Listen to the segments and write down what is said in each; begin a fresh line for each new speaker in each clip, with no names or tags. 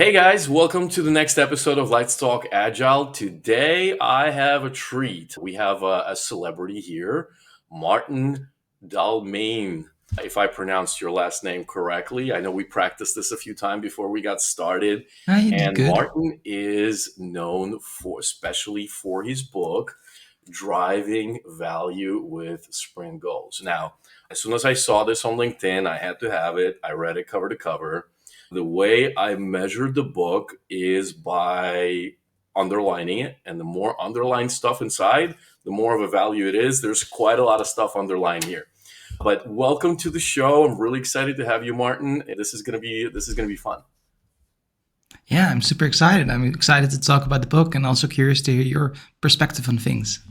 Hey guys, welcome to the next episode of Let's Talk Agile. Today I have a treat. We have a celebrity here, Maarten Dalmijn. If I pronounced your last name correctly, I know we practiced this a few times before we got started.
I did
And
good.
Maarten is known for, especially for his book, Driving Value with Sprint Goals. Now, as soon as I saw this on LinkedIn, I had to have it. I read it cover to cover. The way I measured the book is by underlining it. And the more underlined stuff inside, the more of a value it is. There's quite a lot of stuff underlined here. But welcome to the show. I'm really excited to have you, Maarten. This is gonna be fun.
Yeah, I'm super excited. I'm excited to talk about the book and also curious to hear your perspective on things.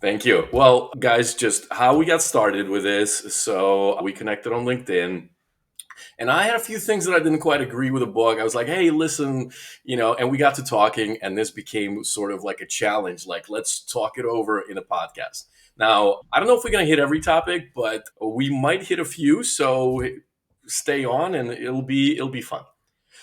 Thank you. Well, guys, just how we got started with this. So we connected on LinkedIn. And I had a few things that I didn't quite agree with the book. I was like, hey, listen, and we got to talking, and this became sort of like a challenge. Like, let's talk it over in a podcast. Now, I don't know if we're going to hit every topic, but we might hit a few. So stay on, and it'll be fun.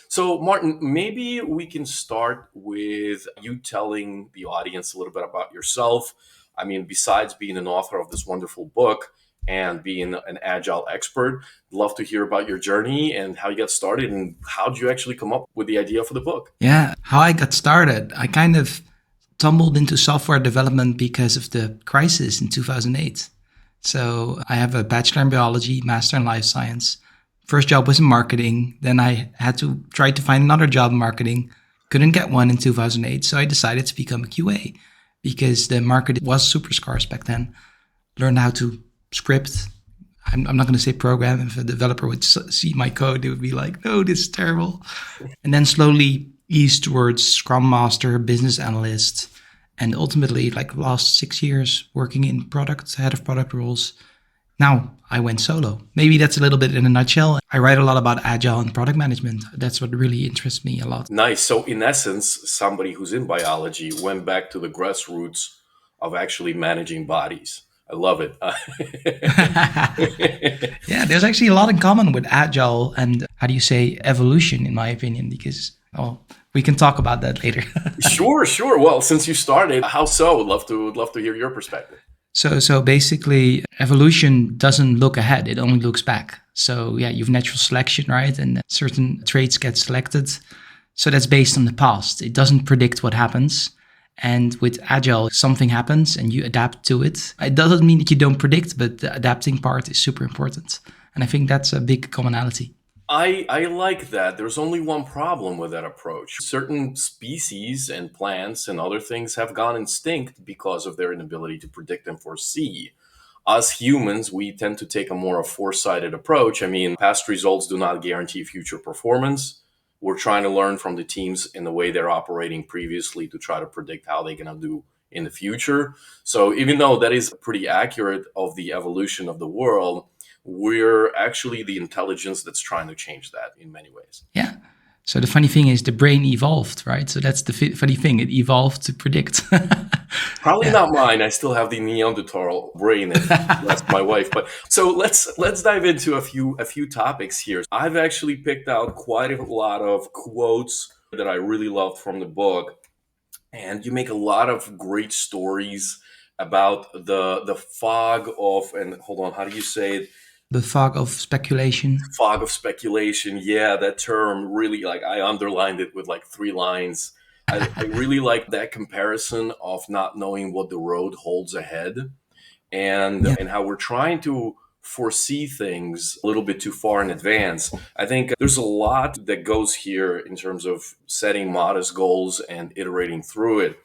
So, Maarten, maybe we can start with you telling the audience a little bit about yourself. I mean, besides being an author of this wonderful book and being an agile expert, love to hear about your journey and how you got started and how did you actually come up with the idea for the book.
Yeah, how I got started. I kind of tumbled into software development because of the crisis in 2008. So I have a bachelor in biology, master in life science. First job was in marketing. Then I had to try to find another job in marketing. Couldn't get one in 2008. So I decided to become a QA because the market was super scarce back then. Learned how to script. I'm not going to say program. If a developer would see my code, they would be like, no, this is terrible. And then slowly ease towards Scrum Master, business analyst, and ultimately, like last 6 years, working in product, head of product roles. Now I went solo. Maybe that's a little bit in a nutshell. I write a lot about agile and product management. That's what really interests me a lot.
Nice. So, in essence, somebody who's in biology went back to the grassroots of actually managing bodies. I love it.
Yeah, there's actually a lot in common with agile and how do you say evolution, in my opinion, because we can talk about that later.
Sure, sure. Well, since you started, how so? Would love to hear your perspective.
So basically, evolution doesn't look ahead; it only looks back. So yeah, you've natural selection, right? And certain traits get selected. So that's based on the past. It doesn't predict what happens. And with agile, something happens and you adapt to it. It doesn't mean that you don't predict, but the adapting part is super important. And I think that's a big commonality.
I like that. There's only one problem with that approach. Certain species and plants and other things have gone extinct because of their inability to predict and foresee. Us humans, we tend to take a more foresighted approach. I mean, past results do not guarantee future performance. We're trying to learn from the teams in the way they're operating previously to try to predict how they're going to do in the future. So even though that is pretty accurate of the evolution of the world, we're actually the intelligence that's trying to change that in many ways.
Yeah. So the funny thing is the brain evolved, right? So that's the funny thing. It evolved to predict.
Probably
Yeah.
not mine. I still have the Neanderthal brain, if that's my wife. But so let's dive into a few topics here. I've actually picked out quite a lot of quotes that I really loved from the book, and you make a lot of great stories about the fog of, and hold on, how do you say it?
The fog of speculation.
Fog of speculation. Yeah, that term really, like, I underlined it with like 3 lines. I really like that comparison of not knowing what the road holds ahead and
Yeah.
how we're trying to foresee things a little bit too far in advance. I think there's a lot that goes here in terms of setting modest goals and iterating through it.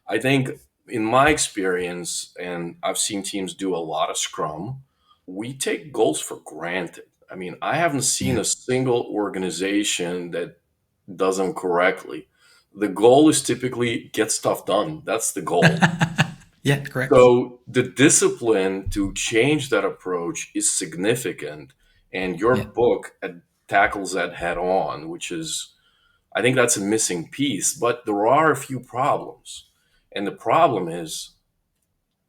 I think in my experience, and I've seen teams do a lot of Scrum, we take goals for granted. I mean, I haven't seen
Yeah.
a single organization that does them correctly. The goal is typically get stuff done. That's the goal.
Yeah, correct.
So the discipline to change that approach is significant. And your
Yeah.
book tackles that head on, which is, I think that's a missing piece. But there are a few problems. And the problem is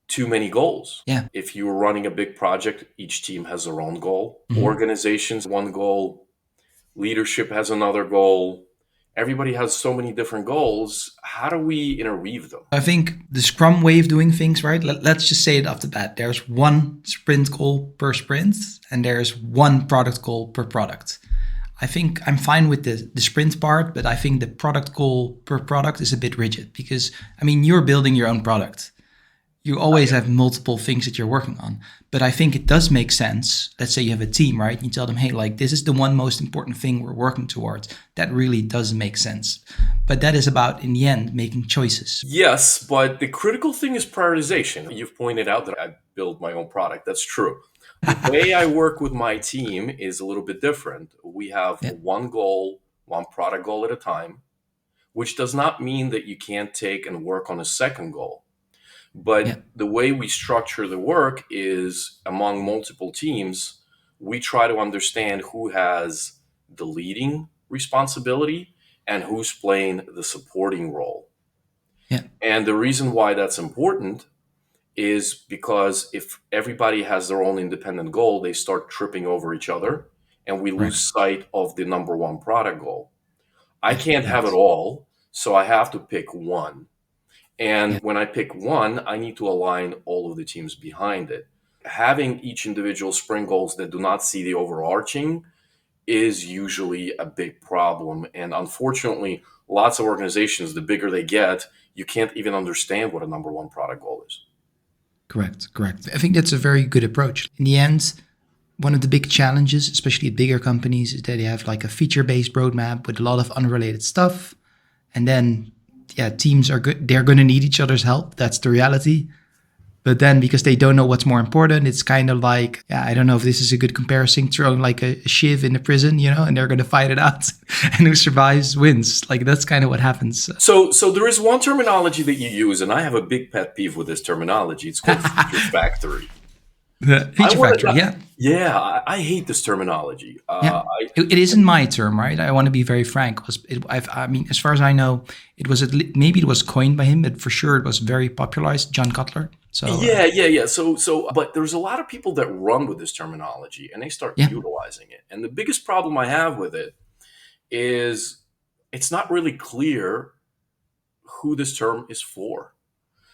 too many goals.
Yeah.
If you're running a big project, each team has their own goal.
Mhm.
Organizations, one goal. Leadership has another goal. Everybody has so many different goals. How do we interweave them?
I think the Scrum way of doing things, right? Let's just say it off the bat. There's one sprint goal per sprint, and there's one product goal per product. I think I'm fine with the sprint part, but I think the product goal per product is a bit rigid because, I mean, you're building your own product. You always have multiple things that you're working on. But I think it does make sense. Let's say you have a team, right? You tell them, hey, like this is the one most important thing we're working towards. That really does make sense. But that is about, in the end, making choices.
Yes, but the critical thing is prioritization. You've pointed out that I build my own product. That's true. The way I work with my team is a little bit different. We have one goal, one product goal at a time, which does not mean that you can't take and work on a second goal. But the way we structure the work is among multiple teams, we try to understand who has the leading responsibility and who's playing the supporting role.
Yeah.
And the reason why that's important is because if everybody has their own independent goal, they start tripping over each other and we lose sight of the number one product goal. I can't have it all, so I have to pick one. And when I pick one, I need to align all of the teams behind it. Having each individual sprint goals that do not see the overarching is usually a big problem. And unfortunately, lots of organizations, the bigger they get, you can't even understand what a number one product goal is.
Correct. I think that's a very good approach. In the end, one of the big challenges, especially at bigger companies, is that they have like a feature-based roadmap with a lot of unrelated stuff. And then teams are good. They're going to need each other's help. That's the reality. But then because they don't know what's more important, it's kind of like, I don't know if this is a good comparison, throwing like a shiv in the prison, and they're going to fight it out and who survives wins. Like that's kind of what happens.
So there is one terminology that you use, and I have a big pet peeve with this terminology. It's called feature factory.
Feature factory,
Yeah, I hate this terminology.
It isn't my term, right? I want to be very frank. I mean, as far as I know, maybe it was coined by him, but for sure it was very popularized, John Cutler. So
yeah. So, but there's a lot of people that run with this terminology and they start utilizing it. And the biggest problem I have with it is it's not really clear who this term is for.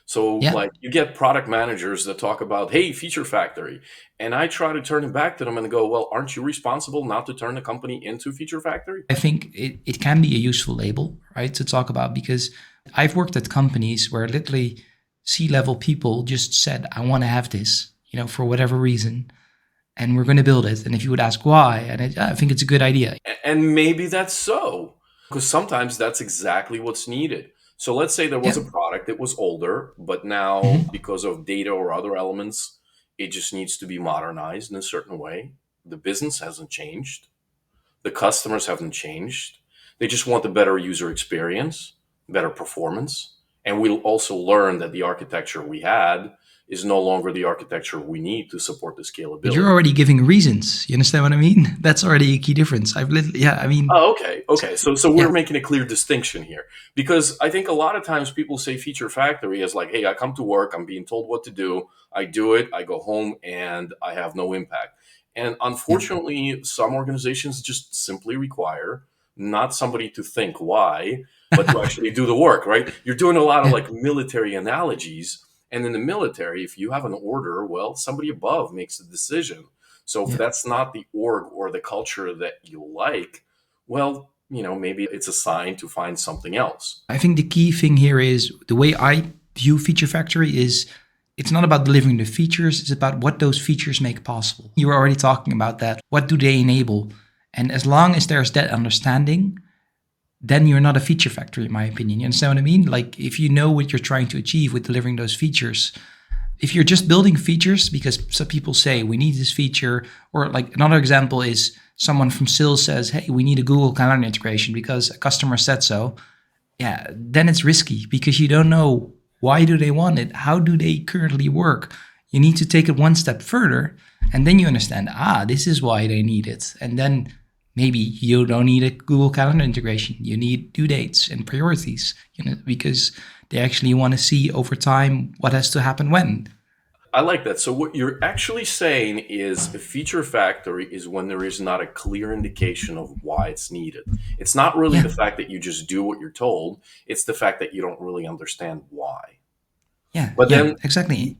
So like you get product managers that talk about, hey, feature factory. And I try to turn it back to them and go, well, aren't you responsible not to turn the company into feature factory?
I think it can be a useful label, right, to talk about, because I've worked at companies where literally C-level people just said, I want to have this, for whatever reason, and we're going to build it. And if you would ask why, and I think it's a good idea.
And maybe that's so, because sometimes that's exactly what's needed. So let's say there was a product that was older, but now because of data or other elements, it just needs to be modernized in a certain way. The business hasn't changed. The customers haven't changed. They just want a better user experience, better performance. And we'll also learn that the architecture we had is no longer the architecture we need to support the scalability.
But you're already giving reasons. You understand what I mean? That's already a key difference.
Oh, okay. So we're making a clear distinction here, because I think a lot of times people say feature factory as like, hey, I come to work, I'm being told what to do, I do it, I go home, and I have no impact. And unfortunately, some organizations just simply require not somebody to think why, but to actually do the work, right? You're doing a lot of like military analogies. And in the military, if you have an order, well, somebody above makes the decision. So if that's not the org or the culture that you like, well, maybe it's a sign to find something else.
I think the key thing here is the way I view feature factory is it's not about delivering the features. It's about what those features make possible. You were already talking about that. What do they enable? And as long as there's that understanding, then you're not a feature factory, in my opinion. You understand what I mean? Like if you know what you're trying to achieve with delivering those features, if you're just building features because some people say we need this feature, or like another example is someone from sales says, hey, we need a Google Calendar integration because a customer said so. Yeah, then it's risky because you don't know why do they want it? How do they currently work? You need to take it one step further and then you understand, this is why they need it. And then maybe you don't need a Google Calendar integration. You need due dates and priorities, because they actually want to see over time what has to happen when.
I like that. So what you're actually saying is a feature factory is when there is not a clear indication of why it's needed. It's not really
Yeah,
the fact that you just do what you're told. It's the fact that you don't really understand why.
yeah,
But
yeah,
then,
exactly.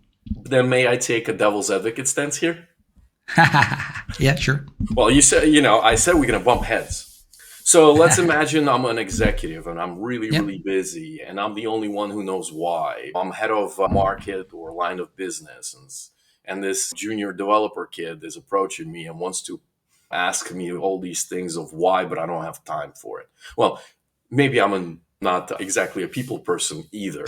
may I take a devil's advocate stance here?
Yeah, sure.
Well, I said we're going to bump heads. So let's imagine I'm an executive and I'm really,
Yeah,
really busy and I'm the only one who knows why. I'm head of market or line of business, and this junior developer kid is approaching me and wants to ask me all these things of why, but I don't have time for it. Well, maybe not exactly a people person either.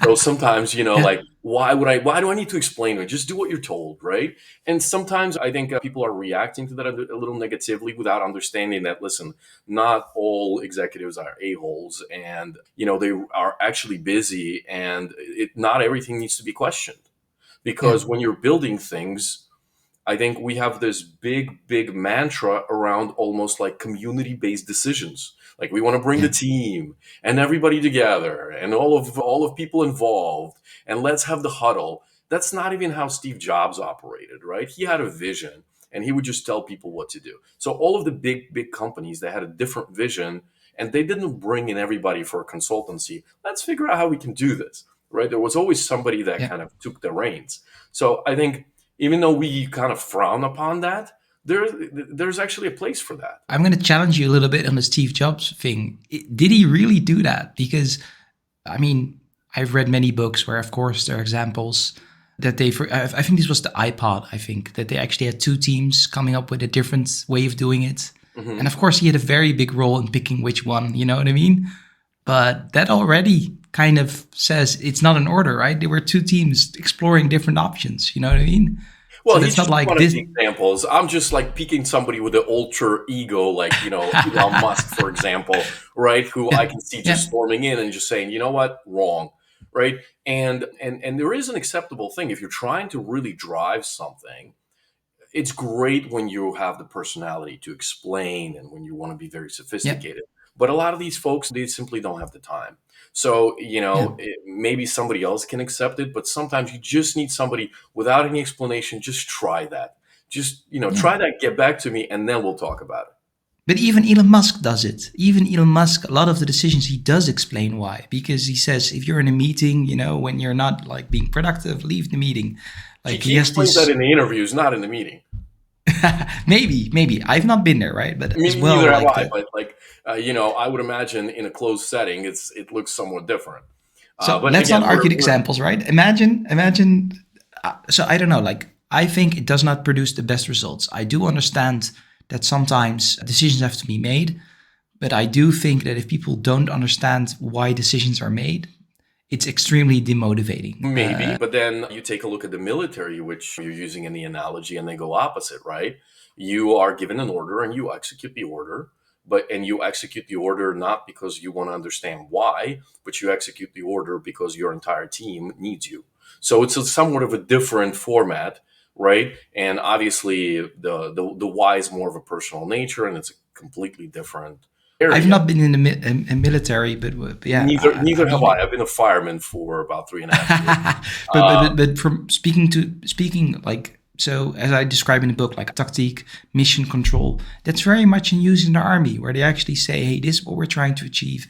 So sometimes,
yeah,
like, why do I need to explain it? Just do what you're told, right? And sometimes I think people are reacting to that a little negatively without understanding that, listen, not all executives are a-holes and, they are actually busy and not everything needs to be questioned.
yeah,
Because when you're building things, I think we have this big, big mantra around almost like community based decisions. Like we want to bring the
yeah,
team and everybody together and all of people involved and let's have the huddle. That's not even how Steve Jobs operated, right? He had a vision and he would just tell people what to do. So all of the big, big companies, they had a different vision and they didn't bring in everybody for a consultancy. Let's figure out how we can do this, right? There was always somebody that
yeah.
kind of took the reins. So I think even though we kind of frown upon that, there's actually a place for that.
I'm going to challenge you a little bit on the Steve Jobs thing. Did he really do that? Because, I mean, I've read many books where, of course, there are examples that I think this was the iPod, I think, that they actually had two teams coming up with a different way of doing it. And
Hmm.
of course, he had a very big role in picking which one, you know what I mean? But that already kind of says it's not an order, right? There were two teams exploring different options, you know what I mean? So
Well,
that's
he's
not
just
like
one of
this.
the examples. I'm just like picking somebody with an ultra ego, like Elon Musk, for example, right? Who I
Yeah,
can see just
yeah,
storming in and just saying, you know what, wrong, right? And there is an acceptable thing if you're trying to really drive something. It's great when you have the personality to explain and when you want to be very
yeah,
sophisticated. But a lot of these folks, they simply don't have the time. So,
yeah.
maybe somebody else can accept it, but sometimes you just need somebody without any explanation. Just try that. Just,
Yeah.
try that, get back to me, and then we'll talk about it.
But even Elon Musk does it. Even Elon Musk, a lot of the decisions he does explain why. Because he says if you're in a meeting, when you're not like being productive, leave the meeting.
He,
Like he
he
has
explains that
this
in the interviews, not in the meeting.
maybe. I've not been there, right? But as well,
Neither have
like
I,
the
but like, I would imagine in a closed setting, it looks somewhat different.
so
But
let's not
again,
argue the
we're
examples, right? Imagine. So I don't know. Like I think it does not produce the best results. I do understand that sometimes decisions have to be made, but I do think that if people don't understand why decisions are made, it's extremely demotivating.
maybe, but then you take a look at the military, which you're using in the analogy, and they go opposite, right? You are given an order and you execute the order, and you execute the order not because you want to understand why, but you execute the order because your entire team needs you. So it's somewhat of a different format, right? And obviously, the why is more of a personal nature, and it's a completely different
I've
area.
not been in the military, but yeah, I
Neither have
mean,
I. I've been a fireman for about 3.5 years.
but from speaking like so as I describe in the book, like tactique, mission control, that's very much in use in the army, where they actually say, hey, this is what we're trying to achieve.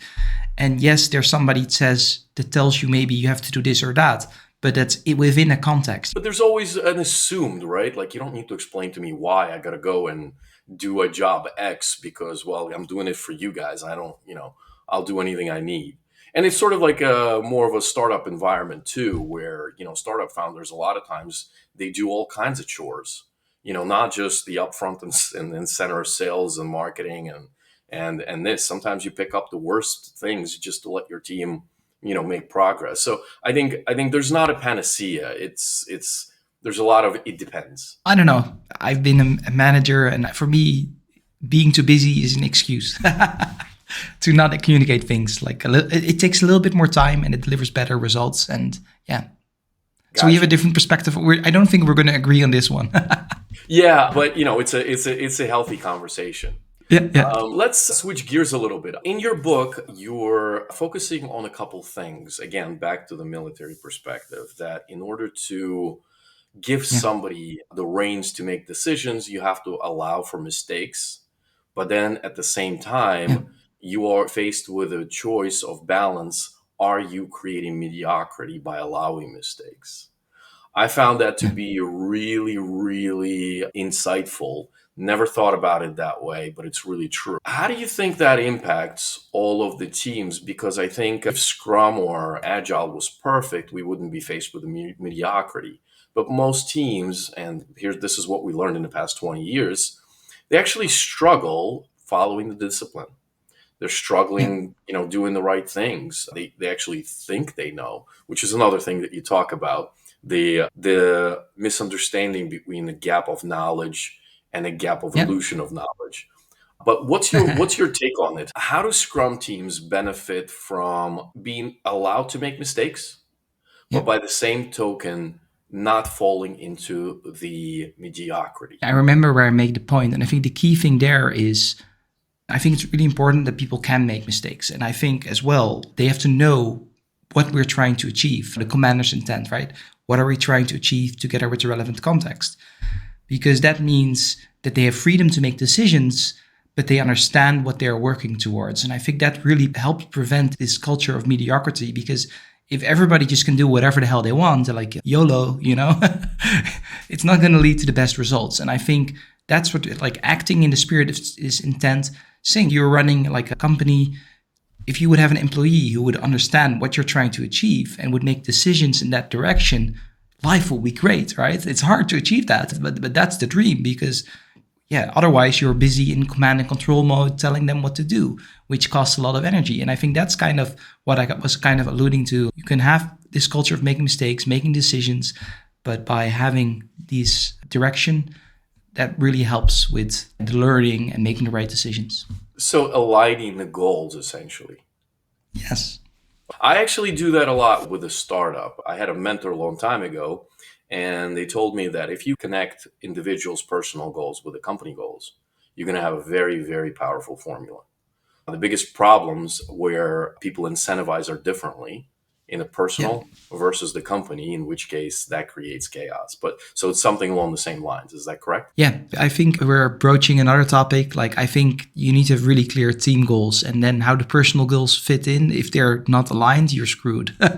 And yes, there's somebody that tells you maybe you have to do this or that, but that's within a context.
But there's always an assumed, right? Like you don't need to explain to me why I got to go and do a job X because, well, I'm doing it for you guys. I don't, I'll do anything I need. And it's sort of like a more of a startup environment too, where, startup founders, a lot of times they do all kinds of chores, not just the upfront and center of sales and marketing and this. Sometimes you pick up the worst things just to let your team make progress. So I think there's not a panacea. It's there's a lot of it depends.
I don't know. I've been a manager, and for me, being too busy is an excuse to not communicate things. Like it takes a little bit more time, and it delivers better results. And yeah, so we have a
Gotcha.
different perspective. I don't think we're going to agree on this one.
Yeah, but it's a healthy conversation.
Yeah, yeah,
Let's switch gears a little bit. In your book, you're focusing on a couple things. Again, back to the military perspective, that in order to give
Yeah.
somebody the reins to make decisions, you have to allow for mistakes. But then at the same
Yeah.
time, you are faced with a choice of balance. Are you creating mediocrity by allowing mistakes? I found that to
Yeah.
be really, really insightful. Never thought about it that way, but it's really true. How do you think that impacts all of the teams? Because I think if Scrum or Agile was perfect, we wouldn't be faced with mediocrity. But most teams, and this is what we learned in the past 20 years, they actually struggle following the discipline. They're
Yeah.
struggling, doing the right things. They actually think they know, which is another thing that you talk about, the misunderstanding between the gap of knowledge and the gap of
Yeah.
illusion of knowledge. But what's your take on it? How do Scrum teams benefit from being allowed to make mistakes, but
Yeah.
by the same token, not falling into the mediocrity?
I remember where I made the point, and I think the key thing there is I think it's really important that people can make mistakes. And I think as well, they have to know what we're trying to achieve, the commander's intent, right? What are we trying to achieve together with the relevant context? Because that means that they have freedom to make decisions, but they understand what they're working towards. And I think that really helps prevent this culture of mediocrity, because if everybody just can do whatever the hell they want, like YOLO, it's not going to lead to the best results. And I think that's what, like, acting in the spirit of is intent, saying you're running like a company. If you would have an employee who would understand what you're trying to achieve and would make decisions in that direction, life will be great, right? It's hard to achieve that, but that's the dream, because otherwise you're busy in command and control mode telling them what to do, which costs a lot of energy. And I think that's kind of what I was kind of alluding to. You can have this culture of making mistakes, making decisions, but by having this direction, that really helps with the learning and making the right decisions.
So aligning the goals, essentially.
Yes.
I actually do that a lot with a startup. I had a mentor a long time ago, and they told me that if you connect individuals' personal goals with the company goals, you're going to have a very, very powerful formula. The biggest problems where people incentivize are differently in the
Yeah.
personal versus the company, in which case that creates chaos. But so it's something along the same lines. Is that correct?
Yeah, I think we're approaching another topic. Like, I think you need to have really clear team goals, and then how the personal goals fit in. If they're not aligned, you're screwed.
I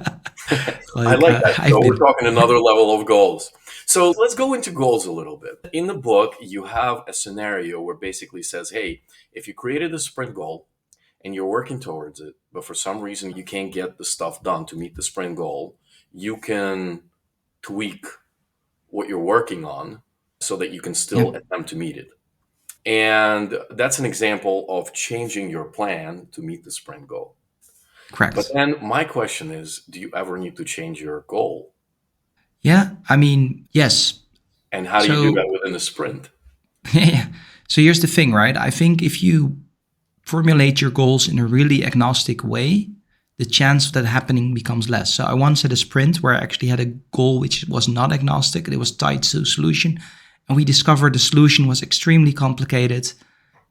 like that. So we're talking
Yeah.
another level of goals. So let's go into goals a little bit. In the book, you have a scenario where basically says, hey, if you created a sprint goal and you're working towards it, but for some reason you can't get the stuff done to meet the sprint goal, you can tweak what you're working on so that you can
Yeah,
still attempt to meet it. And that's an example of changing your plan to meet the sprint goal. But
correct.
then my question is, do you ever need to change your goal?
Yeah, I mean, yes.
And how do you do
So,
that within the sprint?
yeah. So here's the thing, right? I think if you formulate your goals in a really agnostic way, the chance of that happening becomes less. So I once had a sprint where I actually had a goal which was not agnostic. It was tied to a solution. And we discovered the solution was extremely complicated.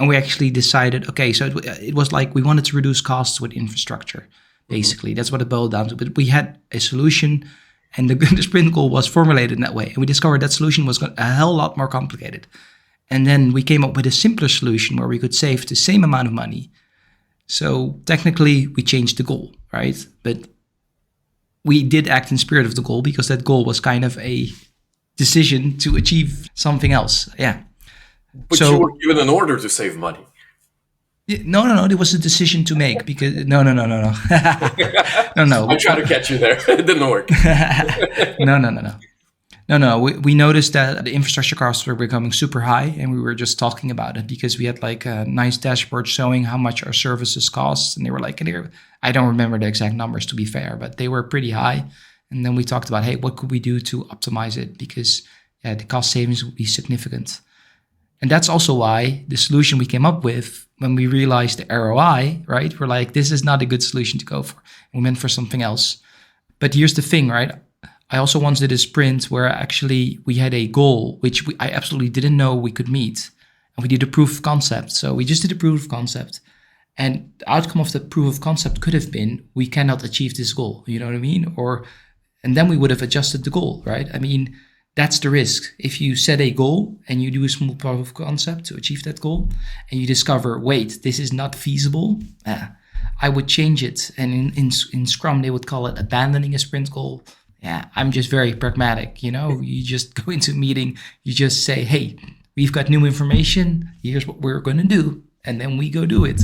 And we actually decided, okay, so it was like we wanted to reduce costs with infrastructure. Basically, that's what it boiled down to. But we had a solution, and the sprint goal was formulated in that way. And we discovered that solution was a hell lot more complicated. And then we came up with a simpler solution where we could save the same amount of money. So technically, we changed the goal, right? But we did act in spirit of the goal, because that goal was kind of a decision to achieve something else. Yeah.
But you were given an order to save money.
No. There was a decision to make, because no. no.
I tried to catch you there. It didn't work.
No. We noticed that the infrastructure costs were becoming super high, and we were just talking about it because we had like a nice dashboard showing how much our services cost, and they were like, I don't remember the exact numbers, to be fair, but they were pretty high. And then we talked about, hey, what could we do to optimize it? Because the cost savings would be significant. And that's also why the solution we came up with, when we realized the ROI, right, we're like, this is not a good solution to go for. We went for something else. But here's the thing, right? I also once did a sprint where actually we had a goal, which I absolutely didn't know we could meet. And we did a proof of concept. So we just did a proof of concept. And the outcome of the proof of concept could have been, we cannot achieve this goal. You know what I mean? And then we would have adjusted the goal, right? I mean, That's the risk. If you set a goal and you do a small proof of concept to achieve that goal, and you discover, wait, this is not feasible, I would change it. And in Scrum, they would call it abandoning a sprint goal. Yeah, I'm just very pragmatic. You just go into a meeting, you just say, hey, we've got new information. Here's what we're going to do. And then we go do it.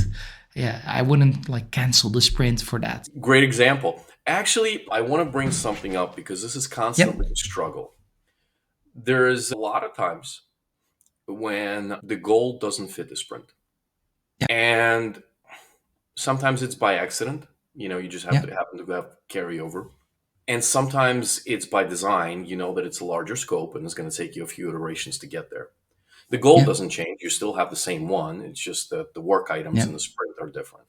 Yeah, I wouldn't cancel the sprint for that.
Great example. Actually, I want to bring something up because this is constantly a struggle. There's a lot of times when the goal doesn't fit the sprint.
Yeah.
And sometimes it's by accident. You just happen to have carryover. And sometimes it's by design, that it's a larger scope and it's going to take you a few iterations to get there. The goal doesn't change. You still have the same one. It's just that the work items in the sprint are different.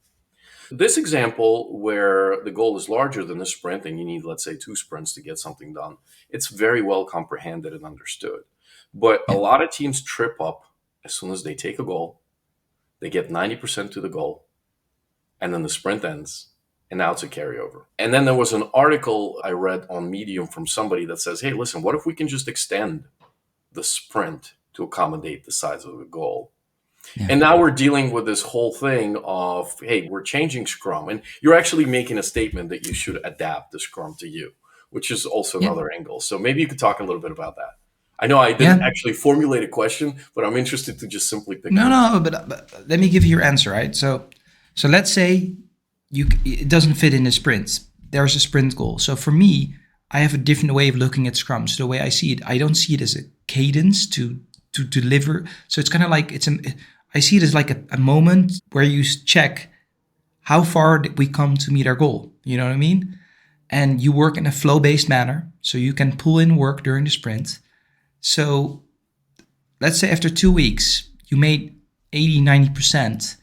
This example where the goal is larger than the sprint and you need, let's say, 2 sprints to get something done, it's very well comprehended and understood. But a lot of teams trip up as soon as they take a goal, they get 90% to the goal, and then the sprint ends, and now it's a carryover. And then there was an article I read on Medium from somebody that says, hey, listen, what if we can just extend the sprint to accommodate the size of the goal? Yeah. And now we're dealing with this whole thing of, hey, we're changing Scrum. And you're actually making a statement that you should adapt the Scrum to you, which is also another angle. So maybe you could talk a little bit about that. I know I didn't actually formulate a question, but I'm interested to just simply pick
but let me give you your answer, right? So let's say it doesn't fit in the sprint. There's a sprint goal. So for me, I have a different way of looking at Scrum. So the way I see it, I don't see it as a cadence to deliver. So it's kind of like I see it as like a moment where you check how far did we come to meet our goal. You know what I mean? And you work in a flow-based manner. So you can pull in work during the sprint. So let's say after 2 weeks, you made 80, 90%.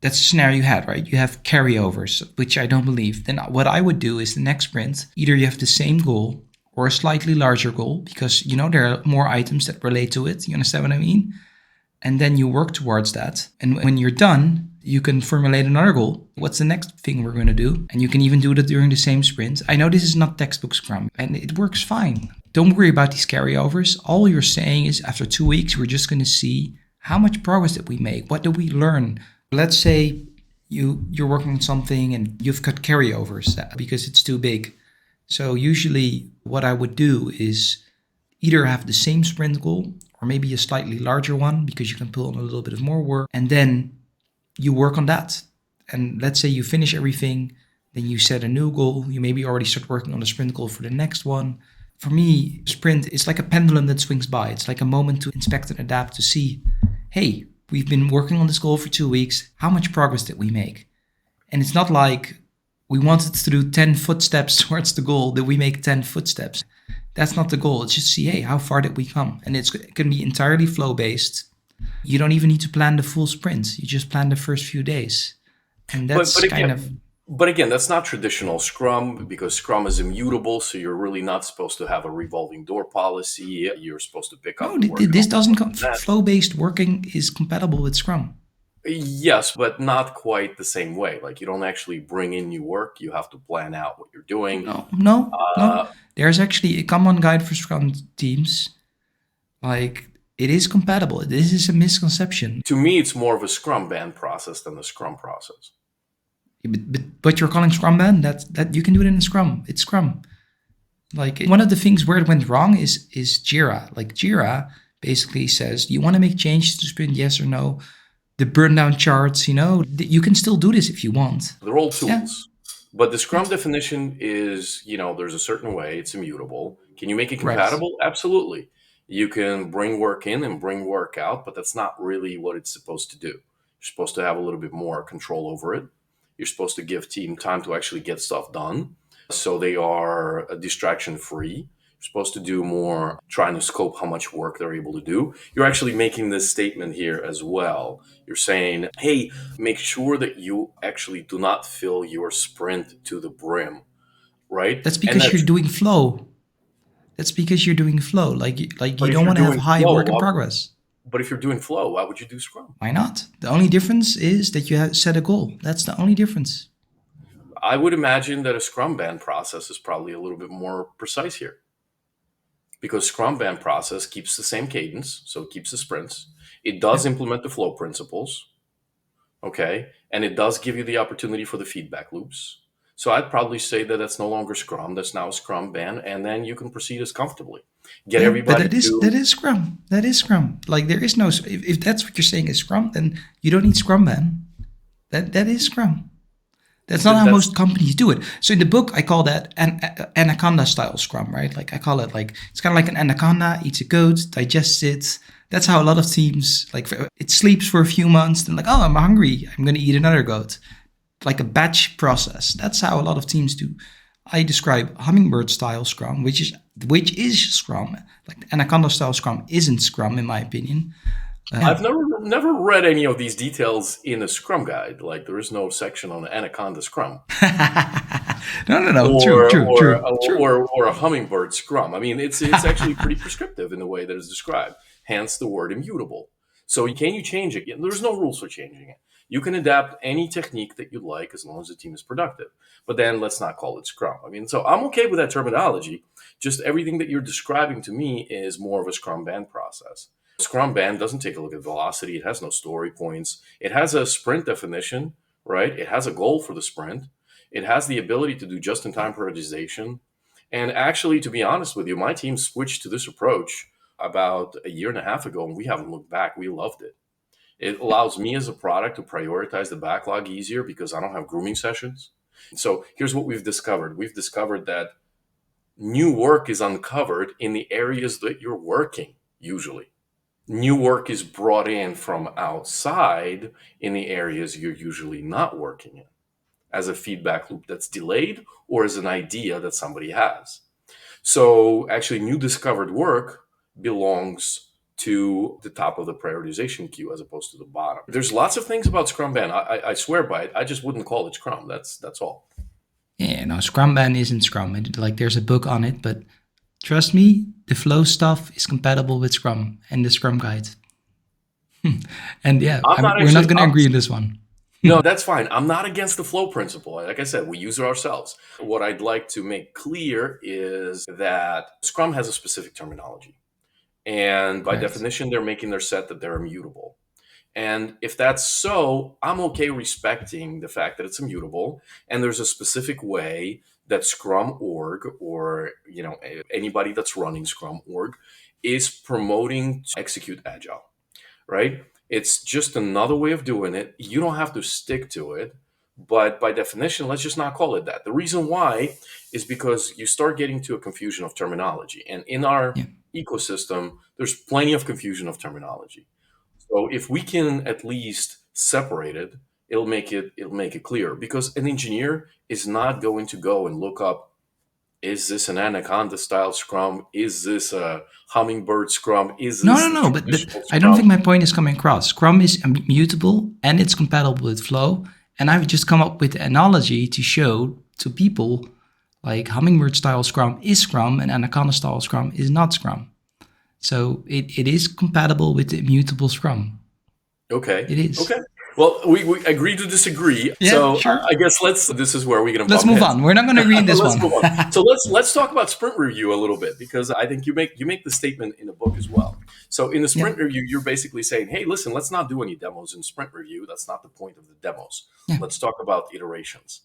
That's the scenario you had, right? You have carryovers, which I don't believe. Then what I would do is the next sprint, either you have the same goal or a slightly larger goal because, there are more items that relate to it. You understand what I mean? And then you work towards that. And when you're done, you can formulate another goal. What's the next thing we're going to do? And you can even do that during the same sprint. I know this is not textbook Scrum and it works fine. Don't worry about these carryovers. All you're saying is after 2 weeks, we're just going to see how much progress did we make? What did we learn? Let's say you're working on something and you've got carryovers because it's too big. So usually what I would do is either have the same sprint goal or maybe a slightly larger one because you can pull on a little bit of more work. And then you work on that. And let's say you finish everything, then you set a new goal. You maybe already start working on the sprint goal for the next one. For me, sprint is like a pendulum that swings by. It's like a moment to inspect and adapt to see, hey, we've been working on this goal for 2 weeks. How much progress did we make? And it's not like we wanted to do 10 footsteps towards the goal. Did we make 10 footsteps? That's not the goal. It's just see, hey, how far did we come? And it can be entirely flow-based. You don't even need to plan the full sprint. You just plan the first few days. And that's
But again, that's not traditional Scrum because Scrum is immutable. So you're really not supposed to have a revolving door policy. You're supposed to pick up.
No, this doesn't come. Flow-based working is compatible with Scrum.
Yes, but not quite the same way. Like you don't actually bring in new work. You have to plan out what you're doing.
No. There's actually a common guide for Scrum teams. It is compatible. This is a misconception.
To me, it's more of a Scrum band process than a Scrum process.
But you're calling Scrum band? That you can do it in Scrum. It's Scrum. One of the things where it went wrong is Jira. Jira basically says, do you want to make changes to sprint, yes or no? The burn down charts, you can still do this if you want.
They're all tools. Yeah. But the Scrum definition is, there's a certain way, it's immutable. Can you make it compatible? Right. Absolutely. You can bring work in and bring work out, but that's not really what it's supposed to do. You're supposed to have a little bit more control over it. You're supposed to give team time to actually get stuff done so they are distraction free. You're supposed to do more trying to scope how much work they're able to do. You're actually making this statement here as well. You're saying, hey, make sure that you actually do not fill your sprint to the brim, right?
That's because you're doing flow. That's because you're doing flow. You don't want to have high work in progress.
But if you're doing flow, why would you do Scrum?
Why not? The only difference is that you have set a goal. That's the only difference.
I would imagine that a Scrum band process is probably a little bit more precise here. because Scrum Ban process keeps the same cadence, so it keeps the sprints. It does implement the flow principles, okay, and it does give you the opportunity for the feedback loops. So I'd probably say that that's no longer Scrum, that's now Scrum Ban, and then you can proceed as comfortably. Get
Yeah, but
everybody
that
to.
is Scrum. That is Scrum. Like there is no if that's what you're saying is Scrum, then you don't need Scrum Ban. That is Scrum. That's not how
That's
most companies do it. So in the book, I call that an anaconda style Scrum, right? Like I call it like it's kind of like an anaconda eats a goat, digests it. That's how a lot of teams like it sleeps for a few months, then like oh I'm hungry, I'm going to eat another goat, like a batch process. That's how a lot of teams do. I describe hummingbird style Scrum, which is Scrum. Like the anaconda style Scrum isn't Scrum in my opinion. Yeah.
I've never read any of these details in a Scrum guide. Like there is no section on Anaconda Scrum
No. True,
or
true,
or
true, true.
or a hummingbird Scrum. I mean, it's actually pretty prescriptive in the way that it's described. Hence the word immutable. So can you change it? There's no rules for changing it. You can adapt any technique that you like as long as the team is productive. But then let's not call it Scrum. I mean, so I'm okay with that terminology. Just everything that you're describing to me is more of a Scrum Ban process. Scrum Ban doesn't take a look at velocity. It has no story points. It has a sprint definition, right? It has a goal for the sprint. It has the ability to do just-in-time prioritization. And actually, to be honest with you, my team switched to this approach about a year and a half ago, and we haven't looked back. We loved it. It allows me as a product to prioritize the backlog easier because I don't have grooming sessions. So here's what we've discovered. We've discovered that new work is uncovered in the areas that you're working usually. New work is brought in from outside in the areas you're usually not working in as a feedback loop that's delayed or as an idea that somebody has. So actually new discovered work belongs to the top of the prioritization queue as opposed to the bottom. There's lots of things about Scrum Ban. I swear by it. I just wouldn't call it Scrum. That's all.
Yeah, no, Scrum Ban isn't Scrum. Like there's a book on it, but trust me, the flow stuff is compatible with Scrum and the Scrum guide. And yeah,
I'm not
we're not
actually.
going to agree on this one.
No, that's fine. I'm not against the flow principle. Like I said, we use it ourselves. What I'd like to make clear is that Scrum has a specific terminology. And by
Correct.
definition, they're making their set that they're immutable. And if that's so, I'm okay respecting the fact that it's immutable. And there's a specific way that Scrum org or anybody that's running Scrum org is promoting to execute Agile, right? It's just another way of doing it. You don't have to stick to it. But by definition, let's just not call it that. The reason why is because you start getting to a confusion of terminology. And in our
Yeah.
ecosystem, there's plenty of confusion of terminology. So if we can at least separate it, it'll make it clear because an engineer is not going to go and look up, is this an anaconda style Scrum? Is this a hummingbird Scrum? Is
No,
this
no,
the
no. But
traditional
I don't
Scrum?
think my point is coming across. Scrum is immutable and it's compatible with Flow. And I've just come up with the analogy to show to people like hummingbird style Scrum is Scrum and anaconda style Scrum is not Scrum. So it is compatible with the immutable Scrum.
Okay.
It is.
Okay. Well, we agree to disagree.
Yeah,
So
sure.
I guess this is where we're going to
Let's
bump
move
heads.
on. We're not going to agree in this
Let's
one.
move on. So let's talk about sprint review a little bit because I think you make the statement in the book as well. So in the
Yeah,
sprint review, you're basically saying, hey, listen, let's not do any demos in sprint review. That's not the point of the demos.
yeah,
Let's talk about iterations.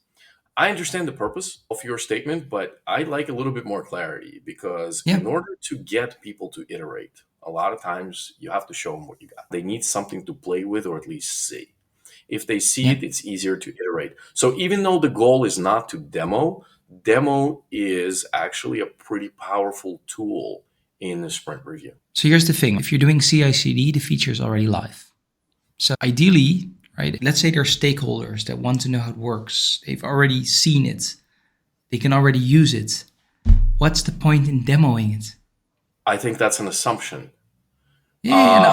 I understand the purpose of your statement, but I like a little bit more clarity because
yeah,
in order to get people to iterate, a lot of times you have to show them what you got. They need something to play with or at least see. If they see
yeah.
it, it's easier to iterate. So even though the goal is not to demo is actually a pretty powerful tool in the sprint review.
So here's the thing. If you're doing CI/CD, the feature is already live. So ideally, right, let's say there are stakeholders that want to know how it works. They've already seen it. They can already use it. What's the point in demoing it?
I think that's an assumption.
Yeah, no,
Uh,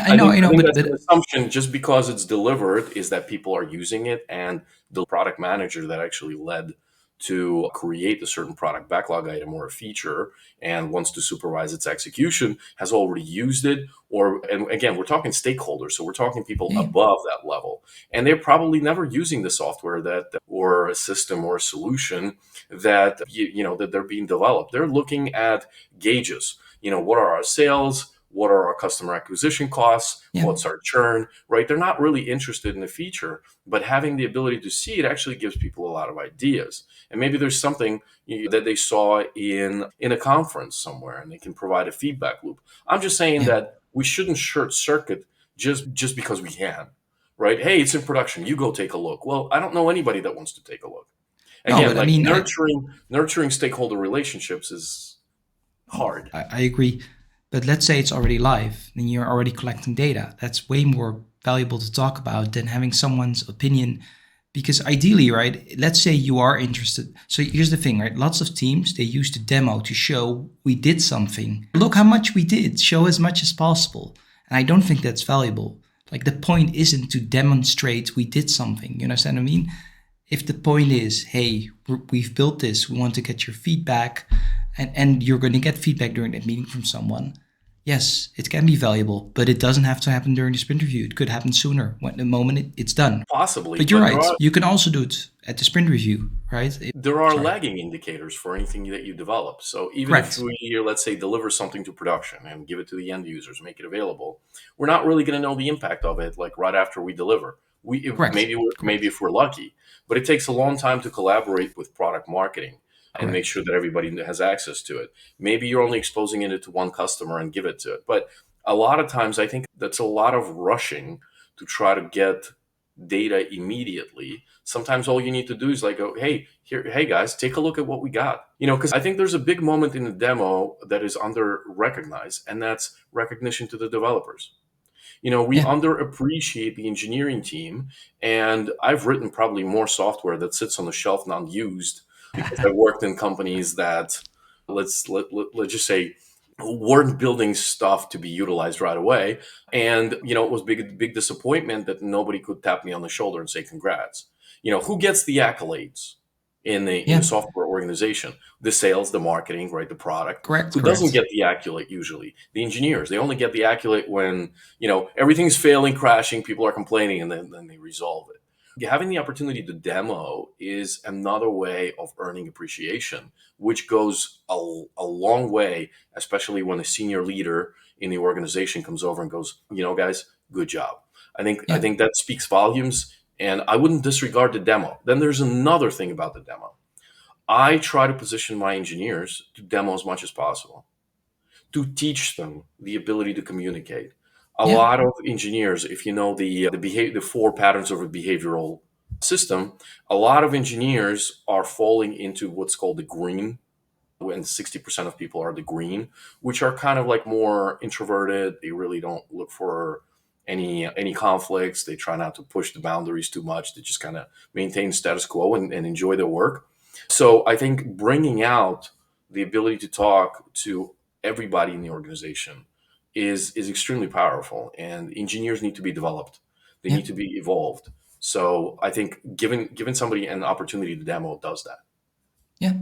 I know,
I think
but
that's an assumption just because it's delivered is that people are using it and the product manager that actually led to create a certain product backlog item or a feature and wants to supervise its execution has already used it and again we're talking stakeholders, so we're talking people
yeah,
above that level. example, and they're probably never using the software that or a system or a solution that that they're being developed. They're looking at gauges. What are our sales? What are our customer acquisition costs?
Yeah.
What's our churn? Right? They're not really interested in the feature, but having the ability to see it actually gives people a lot of ideas. And maybe there's something that they saw in a conference somewhere, and they can provide a feedback loop. I'm just saying
Yeah.
that we shouldn't short circuit just because we can, right? Hey, it's in production. You go take a look. Well, I don't know anybody that wants to take a look.
No,
Again,
but I
like
mean,
nurturing stakeholder relationships is hard.
I agree. But let's say it's already live and you're already collecting data. That's way more valuable to talk about than having someone's opinion. Because ideally, right, let's say you are interested. So here's the thing, right? Lots of teams, they use the demo to show we did something. Look how much we did, show as much as possible. And I don't think that's valuable. Like the point isn't to demonstrate we did something. You understand what I mean? If the point is, hey, we've built this, we want to get your feedback, and you're going to get feedback during that meeting from someone, yes, it can be valuable, but it doesn't have to happen during the sprint review. It could happen sooner, when the moment it's done.
Possibly,
But you're
but
right. You can also do it at the sprint review, right?
there are
Sorry.
lagging indicators for anything that you develop. So even if
Correct.
we, let's say, deliver something to production and give it to the end users, make it available, we're not really going to know the impact of it like right after we deliver.
Correct.
Maybe
Correct.
if we're lucky, but it takes a long time to collaborate with product marketing and make
Correct.
sure that everybody has access to it. Maybe you're only exposing it to one customer and give it to it. But a lot of times, I think that's a lot of rushing to try to get data immediately. Sometimes all you need to do is like go, hey, here, hey guys, take a look at what we got. Because I think there's a big moment in the demo that is under recognized, and that's recognition to the developers. We
Yeah.
underappreciate the engineering team, and I've written probably more software that sits on the shelf not used because I worked in companies that let's just say weren't building stuff to be utilized right away. And it was big disappointment that nobody could tap me on the shoulder and say congrats. Who gets the accolades in the
Yeah.
software organization? The sales, the marketing, right, the product.
Correct.
Who doesn't
Correct.
get the accolade usually? The engineers. They only get the accolade when everything's failing, crashing, people are complaining, and then they resolve it. Having the opportunity to demo is another way of earning appreciation, which goes a long way, especially when a senior leader in the organization comes over and goes, guys, good job. I
Yeah.
think that speaks volumes, and I wouldn't disregard the demo. Then there's another thing about the demo. I try to position my engineers to demo as much as possible, to teach them the ability to communicate. A
Yeah.
lot of engineers, if you know the 4 patterns of a behavioral system, a lot of engineers are falling into what's called the green, when 60% of people are the green, which are kind of like more introverted. They really don't look for any conflicts. They try not to push the boundaries too much. They just kind of maintain status quo and enjoy their work. So I think bringing out the ability to talk to everybody in the organization is extremely powerful, and engineers need to be developed. They
Yeah.
need to be evolved. So I think giving somebody an opportunity to demo does that.
Yeah.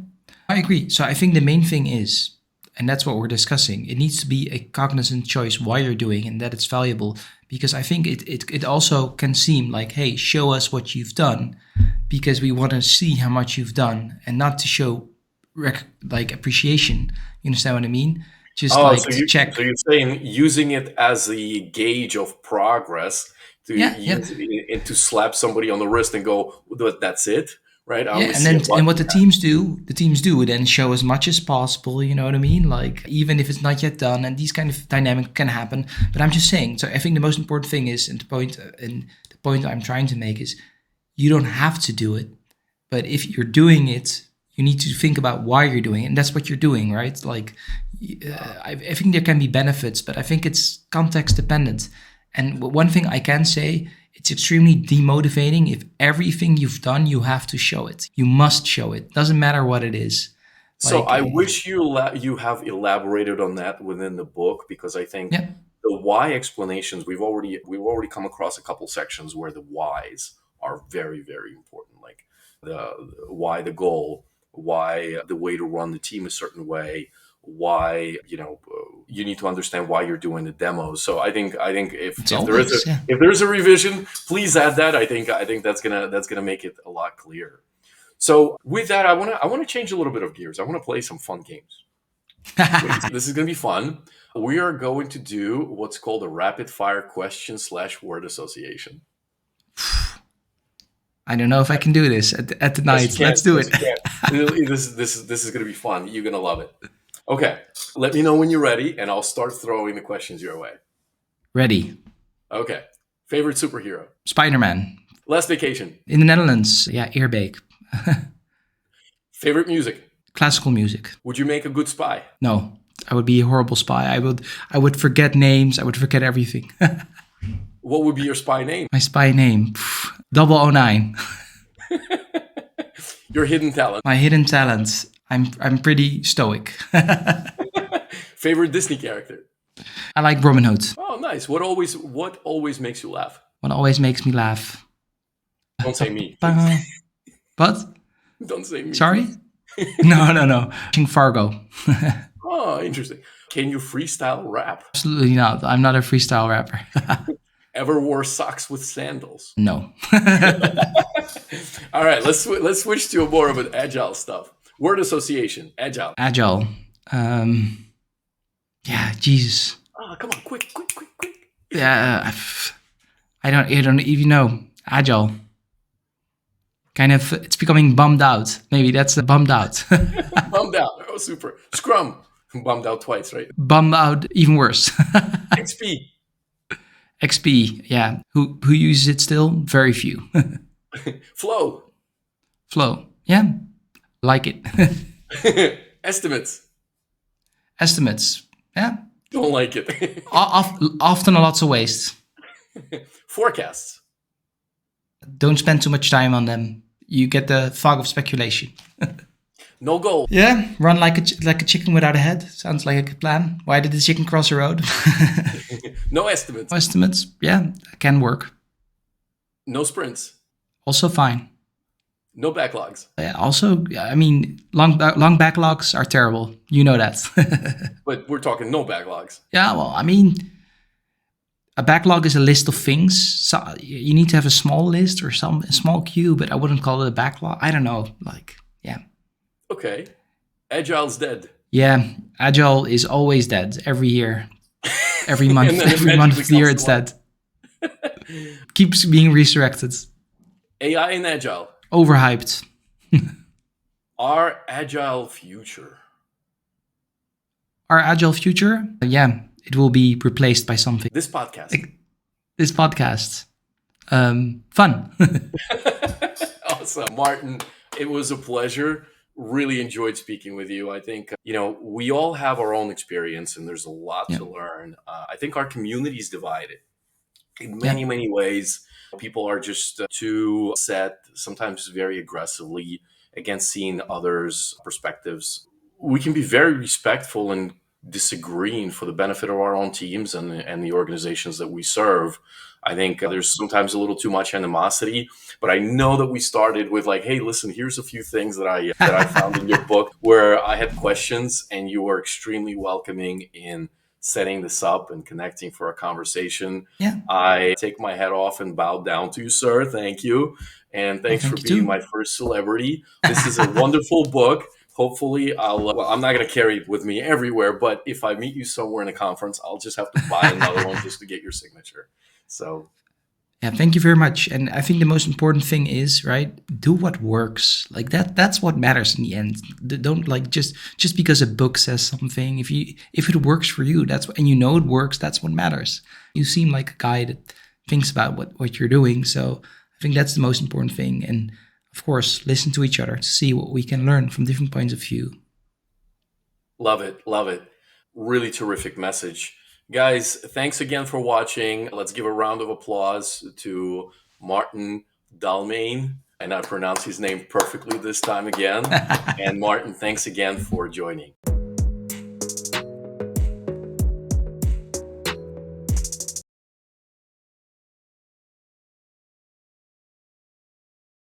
I agree. So I think the main thing is, and that's what we're discussing, it needs to be a cognizant choice why you're doing and that it's valuable. Because I think it also can seem like, hey, show us what you've done because we want to see how much you've done and not to show like appreciation. You understand what I mean? Just
Oh,
like to
so
check.
you're saying using it as the gauge of progress to
Yeah, yeah.
use it and to slap somebody on the wrist and go, That's it, right? I
Yeah,
only
and
see
then
a
and
button."
what the teams do then show as much as possible. You know what I mean? Like even if it's not yet done, and these kind of dynamic can happen. But I'm just saying. So I think the most important thing is, and the point I'm trying to make is, you don't have to do it, but if you're doing it, you need to think about why you're doing it, and that's what you're doing, right? Like, I think there can be benefits, but I think it's context dependent. And one thing I can say, it's extremely demotivating if everything you've done, you have to show it. You must show it. Doesn't matter what it is.
So
Like,
I wish you have elaborated on that within the book, because I think
yeah,
the why explanations, we've already come across a couple sections where the whys are very, very important. Like the why the goal, why the way to run the team a certain way, why you need to understand why you're doing the demos. So I think if
Yeah.
if there's a revision, please add that. I think that's gonna make it a lot clearer. So with that, I wanna change a little bit of gears. I want to play some fun games. This is gonna be fun. We are going to do what's called a rapid fire question / word association.
I don't know if I can do this at the night. Let's do it.
This is going to be fun. You're going to love it. Okay, let me know when you're ready, and I'll start throwing the questions your way.
Ready.
Okay. Favorite superhero?
Spider-Man.
Last vacation?
In the Netherlands. Yeah, Eerbeek.
Favorite music?
Classical music.
Would you make a good spy?
No, I would be a horrible spy. I would forget names. I would forget everything.
What would be your spy name?
My spy name? 009.
Your hidden talent?
My hidden talent. I'm pretty stoic.
Favorite Disney character?
I like Robin Hood.
Oh, nice. What always makes you laugh?
What always makes me laugh?
Don't say me.
What?
Don't say me.
Sorry? No. Watching Fargo.
Oh, interesting. Can you freestyle rap?
Absolutely not. I'm not a freestyle rapper.
Ever wore socks with sandals?
No.
All right, let's switch to more of an agile stuff. Word association, agile.
Agile. Yeah, Jesus.
Oh, come on, quick.
Yeah, I don't even know. Agile. Kind of, it's becoming bummed out. Maybe that's the bummed out.
Bummed out. Oh, super. Scrum. Bummed out twice, right?
Bummed out, even worse.
XP.
XP, yeah. Who uses it still? Very few.
Flow.
Yeah. Like it.
Estimates.
Yeah.
Don't like it.
Often lots of waste.
Forecasts.
Don't spend too much time on them. You get the fog of speculation.
No goal.
Yeah, run like a chicken without a head. Sounds like a good plan. Why did the chicken cross the road?
No estimates.
Estimates, yeah, can work.
No sprints.
Also fine.
No backlogs.
Also, I mean, long backlogs are terrible. You know that.
But we're talking no backlogs.
Yeah, well, I mean, a backlog is a list of things. So you need to have a small list or a small queue, but I wouldn't call it a backlog. I don't know, yeah.
Okay. Agile's dead.
Yeah, Agile is always dead every year. Every month, every month of the year it's dead. Keeps being resurrected.
AI and Agile.
Overhyped.
Our Agile future.
Our Agile future? Yeah, it will be replaced by something.
This podcast.
Fun.
Awesome. Maarten, it was a pleasure. Really enjoyed speaking with you. I think, we all have our own experience and there's a lot to learn. I think our community is divided in many ways. People are just too set, sometimes very aggressively against seeing others' perspectives. We can be very respectful and disagreeing for the benefit of our own teams and the organizations that we serve. I think there's sometimes a little too much animosity, but I know that we started with like, hey, listen, here's a few things that I found in your book where I had questions and you were extremely welcoming in setting this up and connecting for a conversation.
Yeah.
I take my hat off and bow down to you, sir. Thank you. And thanks for being my first celebrity. This is a wonderful book. Hopefully, I'm not going to carry it with me everywhere, but if I meet you somewhere in a conference, I'll just have to buy another one just to get your signature. So,
yeah, thank you very much. And I think the most important thing is, right, do what works. Like that's what matters in the end. Don't like just because a book says something. If it works for you, and you know it works, that's what matters. You seem like a guy that thinks about what you're doing. So I think that's the most important thing. And of course, listen to each other to see what we can learn from different points of view.
Love it. Really terrific message. Guys, thanks again for watching. Let's give a round of applause to Maarten Dalmijn. And I pronounced his name perfectly this time again. And Maarten, thanks again for joining.